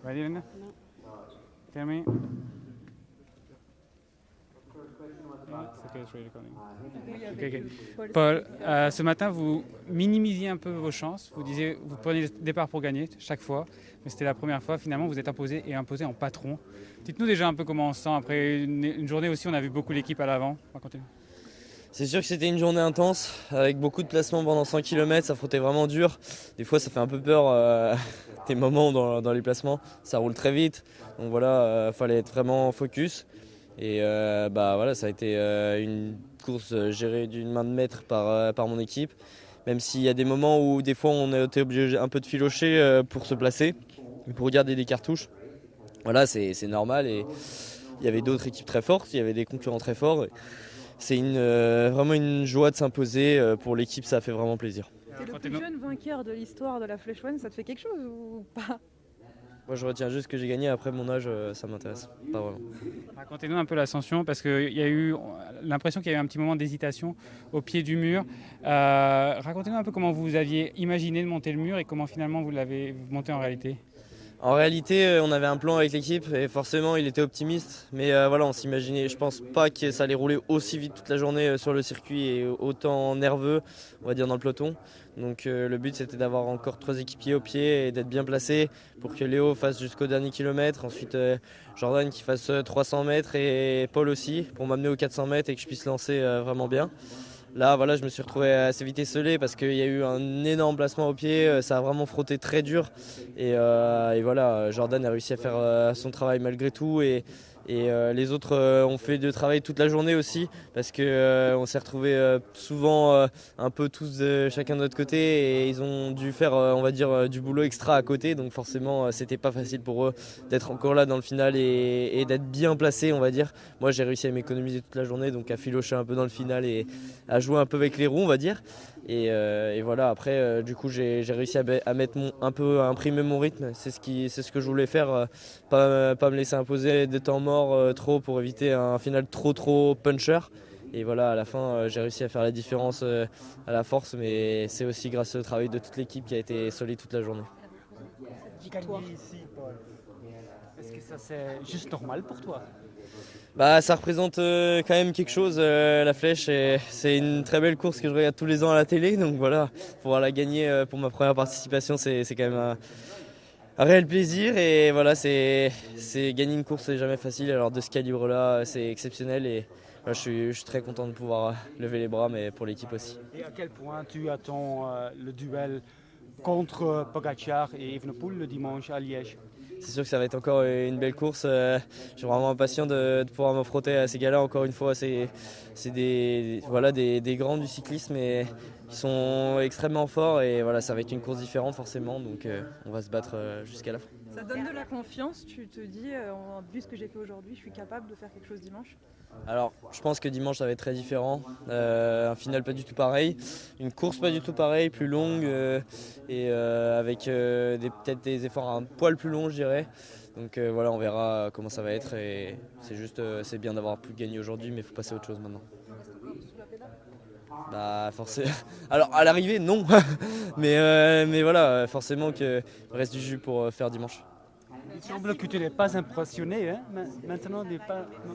Ready, Linda? No. Tell me. It's okay, it's really recording. Oui, Ok, avec ok. Paul. Paul, ce matin, vous minimisiez un peu vos chances. Vous disiez, vous preniez le départ pour gagner chaque fois, mais c'était la première fois. Finalement, vous êtes imposé en patron. Dites-nous déjà un peu comment on se sent après une journée aussi. On a vu beaucoup l'équipe à l'avant. Racontez-nous. C'est sûr que c'était une journée intense, avec beaucoup de placements pendant 100 km, ça frottait vraiment dur. Des fois ça fait un peu peur, des moments dans les placements, ça roule très vite. Donc voilà, fallait être vraiment focus. Et bah voilà, ça a été une course gérée d'une main de maître par mon équipe. Même s'il y a des moments où des fois on a été obligé un peu de filocher pour se placer, pour garder des cartouches. Voilà, c'est normal et il y avait d'autres équipes très fortes, il y avait des concurrents très forts. C'est vraiment une joie de s'imposer. Pour l'équipe, ça a fait vraiment plaisir. T'es le plus jeune vainqueur de l'histoire de la Flèche Wallonne, ça te fait quelque chose ou pas? Moi, je retiens juste que j'ai gagné. Après, mon âge, ça m'intéresse pas vraiment. Racontez-nous un peu l'ascension, parce qu'il y a eu l'impression qu'il y avait un petit moment d'hésitation au pied du mur. Racontez-nous un peu comment vous aviez imaginé de monter le mur et comment finalement vous l'avez monté en réalité. En réalité, on avait un plan avec l'équipe et forcément, il était optimiste. Mais voilà, on s'imaginait, je pense pas que ça allait rouler aussi vite toute la journée sur le circuit et autant nerveux, on va dire, dans le peloton. Donc le but, c'était d'avoir encore 3 équipiers au pied et d'être bien placé pour que Léo fasse jusqu'au dernier kilomètre. Ensuite, Jordan qui fasse 300 mètres et Paul aussi pour m'amener aux 400 mètres et que je puisse lancer vraiment bien. Là, voilà, je me suis retrouvé assez vite esselé parce qu'il y a eu un énorme placement au pied. Ça a vraiment frotté très dur. Et voilà, Jordan a réussi à faire son travail malgré tout. Et les autres ont fait de travail toute la journée aussi parce qu'on s'est retrouvés souvent un peu tous chacun de notre côté et ils ont dû faire on va dire du boulot extra à côté, donc forcément c'était pas facile pour eux d'être encore là dans le final et d'être bien placés, on va dire. Moi j'ai réussi à m'économiser toute la journée, donc à filocher un peu dans le final et à jouer un peu avec les roues, on va dire. Et voilà, après du coup j'ai réussi à mettre un peu à imprimer mon rythme. C'est ce que je voulais faire, pas me laisser imposer des temps morts trop pour éviter un final trop puncher. Et voilà, à la fin j'ai réussi à faire la différence à la force, mais c'est aussi grâce au travail de toute l'équipe qui a été solide toute la journée. Gagner ici, Paul, est-ce que ça c'est juste normal pour toi? Bah, ça représente quand même quelque chose, la flèche. C'est une très belle course que je regarde tous les ans à la télé. Donc voilà, pouvoir la gagner pour ma première participation, c'est quand même un réel plaisir. Et voilà, c'est gagner une course, c'est jamais facile. Alors de ce calibre-là, c'est exceptionnel. Et voilà, je suis très content de pouvoir lever les bras, mais pour l'équipe aussi. Et à quel point tu attends le duel contre Pogacar et Evenepoel le dimanche à Liège? C'est sûr que ça va être encore une belle course. Je suis vraiment impatient de pouvoir me frotter à ces gars-là. Encore une fois, c'est des grands du cyclisme et ils sont extrêmement forts. Et voilà, ça va être une course différente forcément. Donc on va se battre jusqu'à la fin. Ça donne de la confiance, tu te dis, vu ce que j'ai fait aujourd'hui, je suis capable de faire quelque chose dimanche? Alors, je pense que dimanche ça va être très différent. Un final pas du tout pareil, une course pas du tout pareille, plus longue avec peut-être des efforts un poil plus longs, je dirais. Donc voilà, on verra comment ça va être. Et c'est juste, c'est bien d'avoir pu gagner aujourd'hui, mais il faut passer à autre chose maintenant. Bah forcément. Alors à l'arrivée non, mais voilà, forcément qu'il reste du jus pour faire dimanche. Il semble que tu n'es pas impressionné, hein? Maintenant, n'est pas. Non.